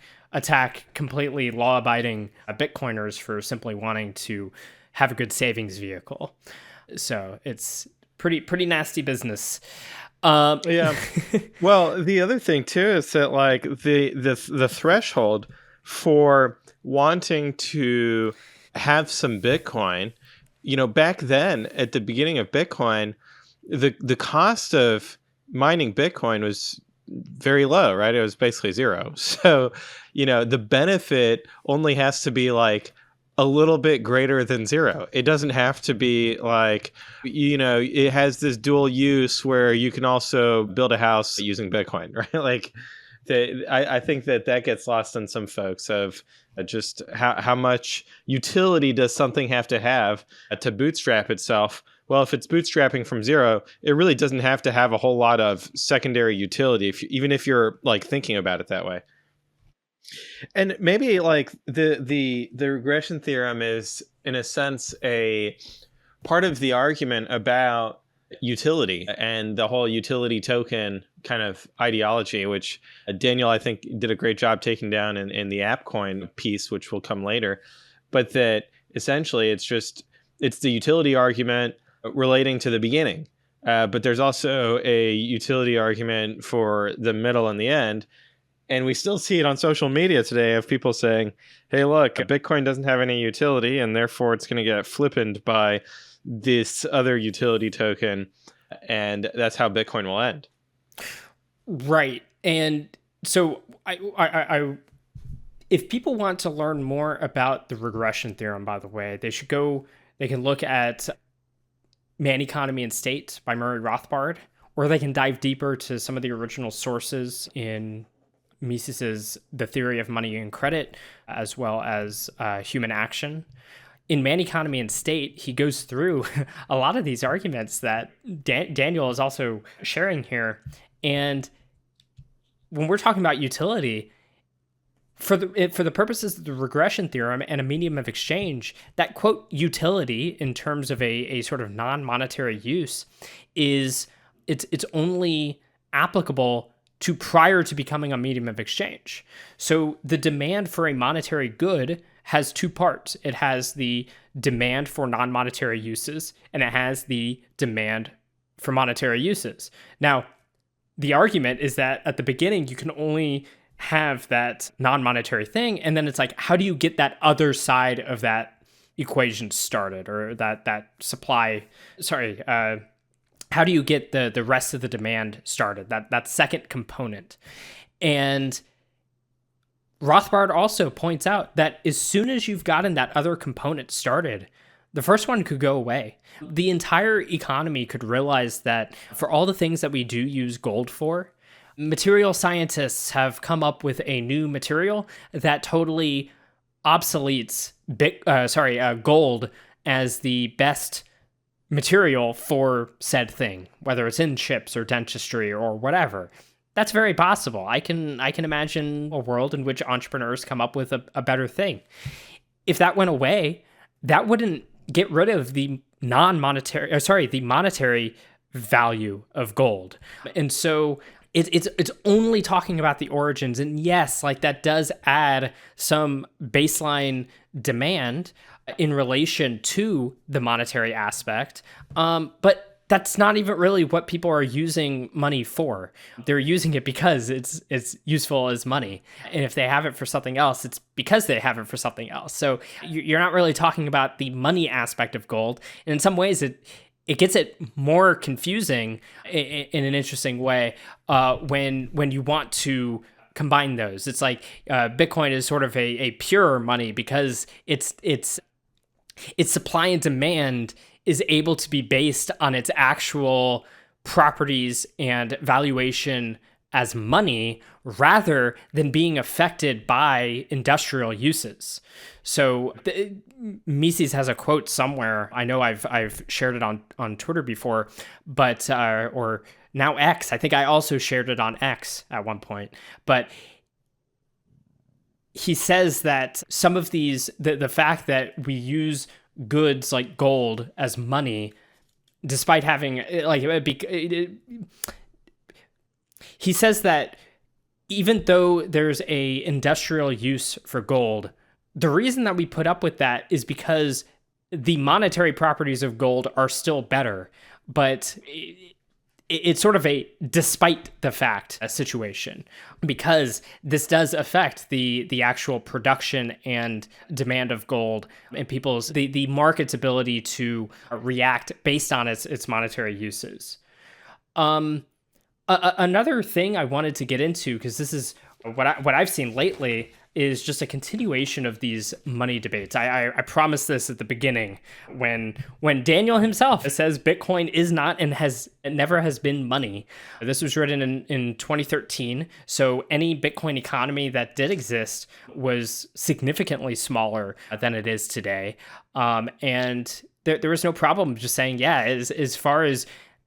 completely law-abiding Bitcoiners for simply wanting to have a good savings vehicle. So it's pretty nasty business. Yeah. Well, the other thing too is that like the threshold for wanting to have some Bitcoin, back then at the beginning of Bitcoin, the cost of mining Bitcoin was very low, right? It was basically zero. So, the benefit only has to be like a little bit greater than zero. It doesn't have to be like, it has this dual use where you can also build a house using Bitcoin, right? Like, I think that gets lost on some folks of just how much utility does something have to bootstrap itself. Well, if it's bootstrapping from zero, it really doesn't have to have a whole lot of secondary utility, even if you're like thinking about it that way. And maybe like the regression theorem is in a sense a part of the argument about utility and the whole utility token kind of ideology, which Daniel, I think, did a great job taking down in the AppCoin piece, which will come later. But that essentially it's the utility argument relating to the beginning. But there's also a utility argument for the middle and the end. And we still see it on social media today of people saying, hey, look, Bitcoin doesn't have any utility, and therefore it's going to get flippened by this other utility token. And that's how Bitcoin will end. Right. And so I if people want to learn more about the regression theorem, by the way, they can look at Man, Economy, and State by Murray Rothbard, or they can dive deeper to some of the original sources in Mises's The Theory of Money and Credit, as well as Human Action. In Man, Economy, and State, he goes through a lot of these arguments that Daniel is also sharing here. And when we're talking about utility, for the purposes of the regression theorem and a medium of exchange, that quote utility in terms of a sort of non-monetary use it's only applicable to prior to becoming a medium of exchange. So the demand for a monetary good has two parts. It has the demand for non-monetary uses, and it has the demand for monetary uses. Now, the argument is that at the beginning, you can only have that non-monetary thing, and then it's like, how do you get that other side of that equation started, or that supply, how do you get the rest of the demand started, that second component? And Rothbard also points out that as soon as you've gotten that other component started, the first one could go away. The entire economy could realize that for all the things that we do use gold for, material scientists have come up with a new material that totally obsoletes gold as the best material for said thing, whether it's in chips or dentistry or whatever. That's very possible. I can imagine a world in which entrepreneurs come up with a better thing. If that went away, that wouldn't get rid of the the monetary value of gold. And so it's only talking about the origins. And yes, like that does add some baseline demand in relation to the monetary aspect. But that's not even really what people are using money for. They're using it because it's useful as money. And if they have it for something else, it's because they have it for something else. So you're not really talking about the money aspect of gold. And in some ways, it gets it more confusing in an interesting way when you want to combine those. It's like Bitcoin is sort of a pure money because its supply and demand is able to be based on its actual properties and valuation as money rather than being affected by industrial uses. So Mises has a quote somewhere. I know I've shared it on Twitter before, but or now X. I think I also shared it on X at one point. But he says that some of these, the fact that we use goods like gold as money, despite having he says that even though there's a industrial use for gold, the reason that we put up with that is because the monetary properties of gold are still better, but it's sort of a despite the fact situation, because this does affect the actual production and demand of gold and people's the market's ability to react based on its monetary uses. Another thing I wanted to get into, because this is what I've seen lately, is just a continuation of these money debates. I promised this at the beginning when Daniel himself says Bitcoin is not and never has been money. This was written in 2013. So any Bitcoin economy that did exist was significantly smaller than it is today. And there was no problem just saying, yeah, as far as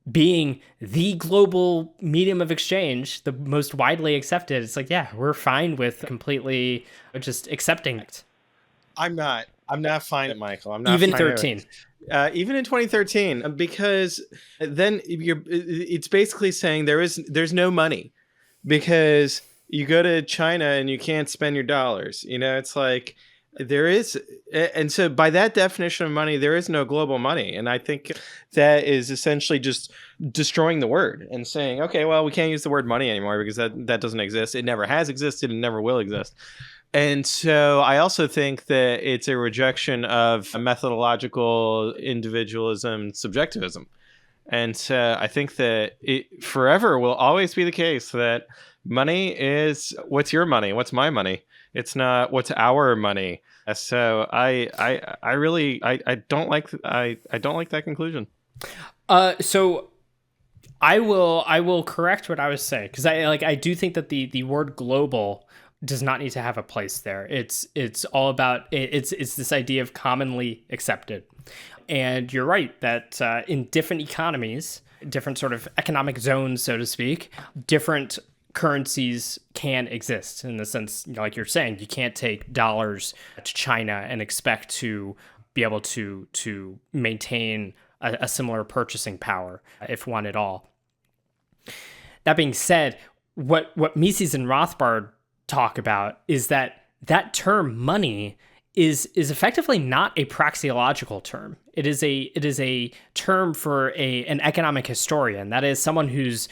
being the global medium of exchange, the most widely accepted, it's like, yeah, we're fine with completely just accepting it. I'm not I'm not fine, Michael. I'm not Even fine 13. Even in 2013, because then it's basically saying there's no money because you go to China and you can't spend your dollars. It's like there is. And so by that definition of money, there is no global money. And I think that is essentially just destroying the word and saying, okay, well, we can't use the word money anymore because that doesn't exist. It never has existed and never will exist. And so I also think that it's a rejection of methodological individualism, subjectivism. And so I think that it forever will always be the case that money is what's your money, what's my money. It's not what's our money. So I really don't like that conclusion. So I will correct what I was saying, because I do think that the word global does not need to have a place there. It's all about it's this idea of commonly accepted. And you're right that in different economies, different sort of economic zones, so to speak, different currencies can exist in the sense, like you're saying, you can't take dollars to China and expect to be able to maintain a similar purchasing power, if one at all. That being said, what Mises and Rothbard talk about is that term money is effectively not a praxeological term. It is a term for an economic historian. That is someone who's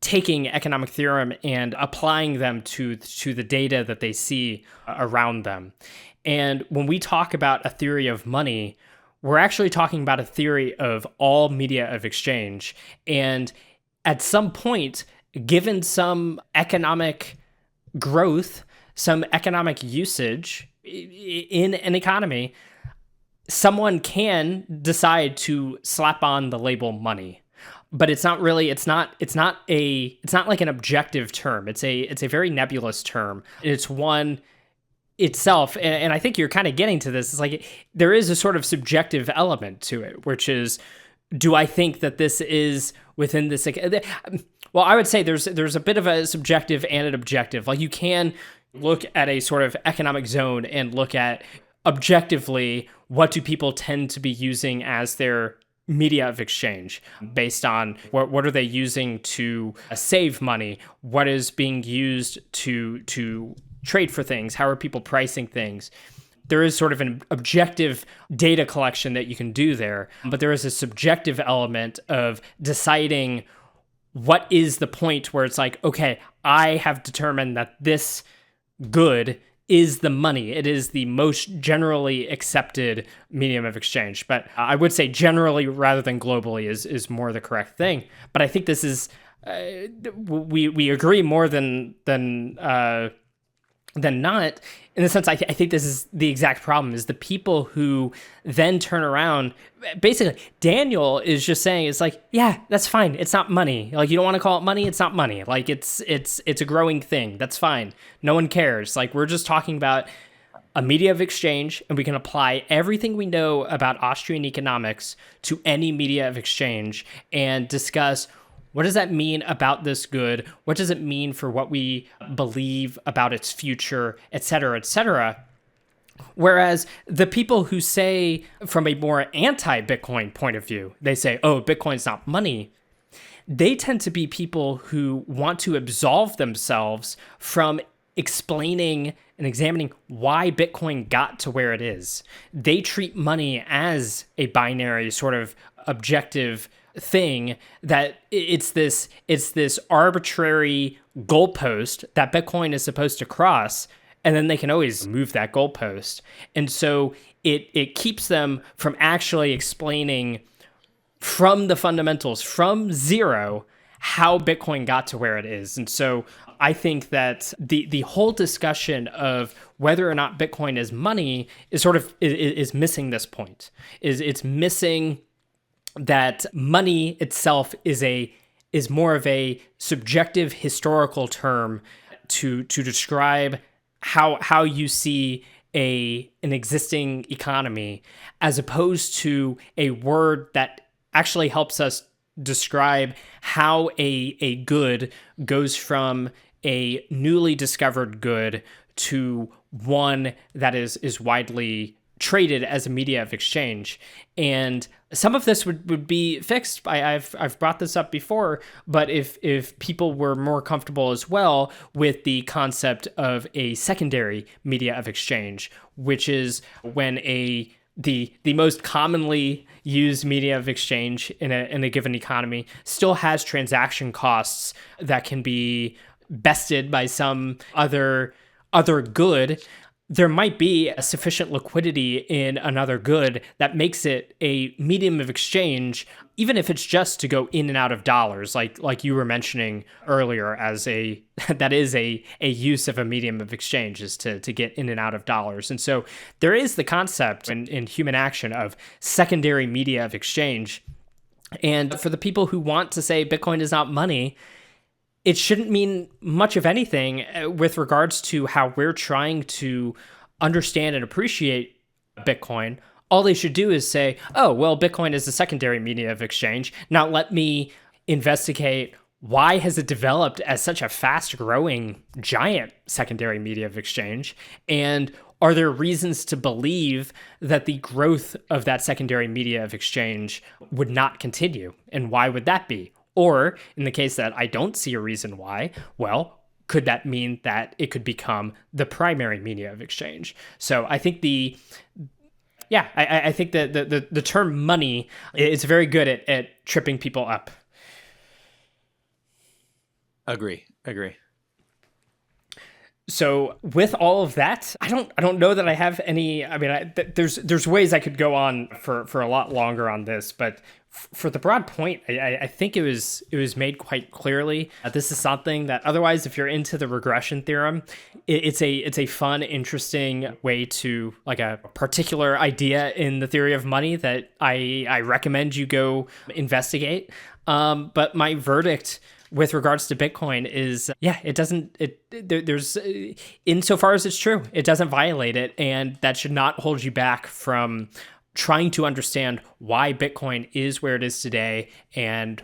taking economic theorem and applying them to the data that they see around them. And when we talk about a theory of money, we're actually talking about a theory of all media of exchange. And at some point, given some economic growth, some economic usage in an economy, someone can decide to slap on the label money. But it's not like an objective term. It's a very nebulous term. It's one itself, and I think you're kind of getting to this. It's like there is a sort of subjective element to it, which is, do I think that this is within this? Well, I would say there's a bit of a subjective and an objective. Like you can look at a sort of economic zone and look at objectively what do people tend to be using as their media of exchange based on what are they using to save money, what is being used to trade for things, how are people pricing things. There is sort of an objective data collection that you can do there, but there is a subjective element of deciding what is the point where it's like, okay, I have determined that this good is the money. It is the most generally accepted medium of exchange. But I would say generally rather than globally is more the correct thing. But I think this is, we agree more than not, in the sense I think this is the exact problem, is the people who then turn around. Basically, Daniel is just saying, it's like, yeah, that's fine. It's not money. Like, you don't want to call it money. It's not money. Like, it's a growing thing. That's fine. No one cares. Like, we're just talking about a media of exchange, and we can apply everything we know about Austrian economics to any media of exchange and discuss, what does that mean about this good? What does it mean for what we believe about its future, et cetera, et cetera? Whereas the people who say, from a more anti-Bitcoin point of view, they say, oh, Bitcoin's not money, they tend to be people who want to absolve themselves from explaining and examining why Bitcoin got to where it is. They treat money as a binary sort of objective thing, that it's this arbitrary goalpost that Bitcoin is supposed to cross, and then they can always move that goalpost. And so it keeps them from actually explaining from the fundamentals, from zero, how Bitcoin got to where it is. And so I think that the whole discussion of whether or not Bitcoin is money is sort of is missing this point. It's missing that money itself is more of a subjective historical term to describe how you see an existing economy, as opposed to a word that actually helps us describe how a good goes from a newly discovered good to one that is widely traded as a media of exchange. And some of this would be fixed. I've brought this up before, but if people were more comfortable as well with the concept of a secondary media of exchange, which is when the most commonly used media of exchange in a given economy still has transaction costs that can be bested by some other good, there might be a sufficient liquidity in another good that makes it a medium of exchange, even if it's just to go in and out of dollars, like you were mentioning earlier, as that is a use of a medium of exchange, is to get in and out of dollars. And so there is the concept in human action of secondary media of exchange. And for the people who want to say Bitcoin is not money, it shouldn't mean much of anything with regards to how we're trying to understand and appreciate Bitcoin. All they should do is say, oh, well, Bitcoin is a secondary media of exchange. Now let me investigate why has it developed as such a fast-growing, giant secondary media of exchange, and are there reasons to believe that the growth of that secondary media of exchange would not continue, and why would that be? Or in the case that I don't see a reason why, well, could that mean that it could become the primary media of exchange? So I think I think the term money is very good at tripping people up. Agree. So with all of that, I don't know that I have any. I mean, there's ways I could go on for a lot longer on this, but for the broad point, I think it was made quite clearly. This is something that otherwise, if you're into the regression theorem, it's a fun, interesting way to, like, a particular idea in the theory of money that I recommend you go investigate. But my verdict with regards to Bitcoin is, there's insofar as it's true, it doesn't violate it, and that should not hold you back from trying to understand why Bitcoin is where it is today, and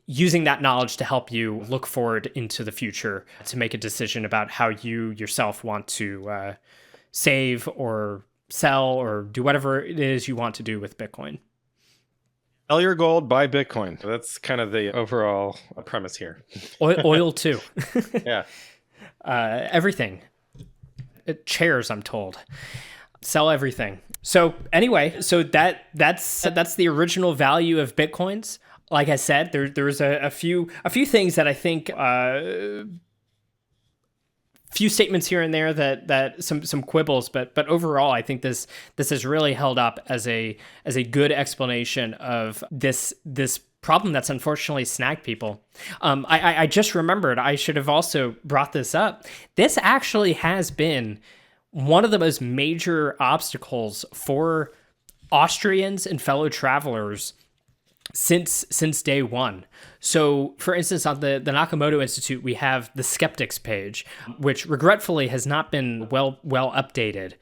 using that knowledge to help you look forward into the future to make a decision about how you yourself want to save or sell or do whatever it is you want to do with Bitcoin. Sell your gold, buy Bitcoin. That's kind of the overall premise here. Oil too. Yeah. Everything. Chairs, I'm told. Sell everything. So anyway, that's the original value of Bitcoins. Like I said, there's a few things that I think, few statements here and there that some quibbles, but overall I think this has really held up as a good explanation of this problem that's unfortunately snagged people. I just remembered I should have also brought this up. This actually has been one of the most major obstacles for Austrians and fellow travelers since day one. So, for instance, on the Nakamoto Institute, we have the skeptics page, which regretfully has not been well updated.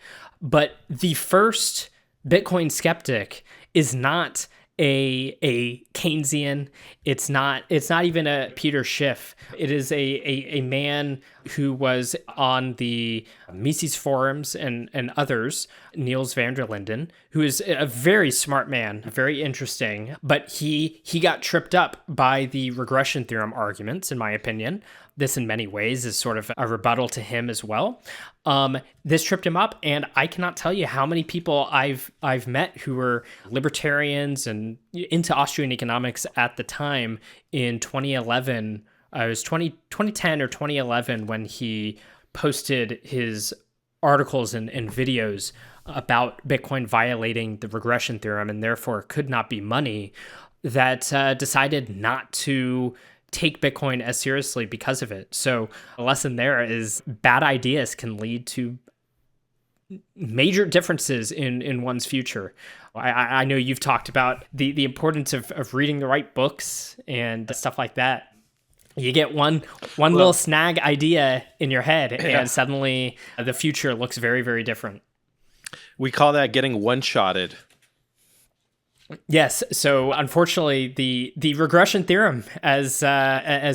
But the first Bitcoin skeptic is not a Keynesian. It's not even a Peter Schiff. It is a man who was on the Mises forums and others, Niels van der Linden, who is a very smart man, very interesting, but he got tripped up by the regression theorem arguments, in my opinion. This in many ways is sort of a rebuttal to him as well. This tripped him up, and I cannot tell you how many people I've met who were libertarians and into Austrian economics at the time in 2011. It was 2010 or 2011 when he posted his articles and videos about Bitcoin violating the regression theorem and therefore could not be money, that decided not to take Bitcoin as seriously because of it. So a lesson there is bad ideas can lead to major differences in one's future. I know you've talked about the importance of reading the right books and stuff like that. You get one little snag idea in your head, and suddenly the future looks very, very different. We call that getting one-shotted. Yes. So unfortunately, the regression theorem, as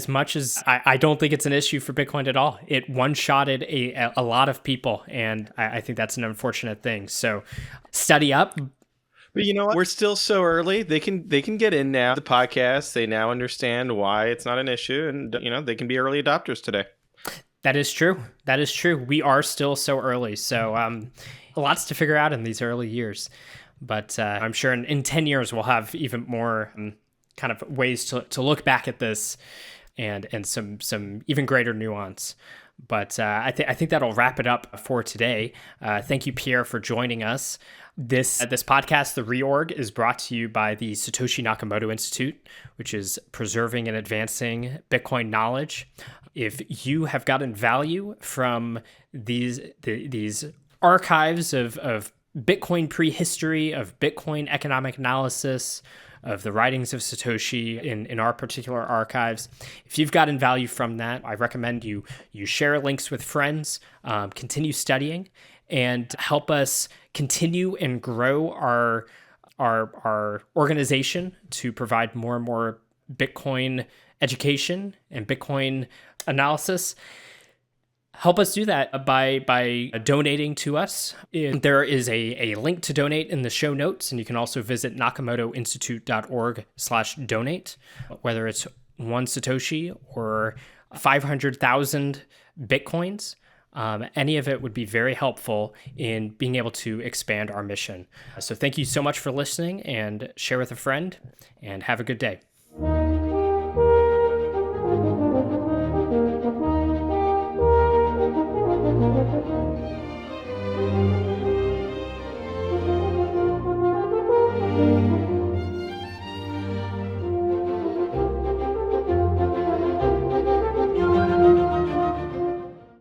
much as I don't think it's an issue for Bitcoin at all, it one-shotted a lot of people, and I think that's an unfortunate thing. So study up. But you know what? We're still so early. They can get in now. The podcast, they now understand why it's not an issue, and they can be early adopters today. That is true. That is true. We are still so early. So lots to figure out in these early years. But I'm sure in 10 years, we'll have even more kind of ways to look back at this and some even greater nuance. But I think that'll wrap it up for today. Thank you, Pierre, for joining us. This podcast, The Reorg, is brought to you by the Satoshi Nakamoto Institute, which is preserving and advancing Bitcoin knowledge. If you have gotten value from these archives of Bitcoin prehistory, of Bitcoin economic analysis, of the writings of Satoshi in our particular archives, if you've gotten value from that, I recommend you share links with friends, continue studying, and help us continue and grow our organization to provide more and more Bitcoin education and Bitcoin analysis. Help us do that by donating to us. There is a link to donate in the show notes, and you can also visit nakamotoinstitute.org/donate, whether it's 1 Satoshi or 500,000 Bitcoins. Any of it would be very helpful in being able to expand our mission. So thank you so much for listening, and share with a friend, and have a good day.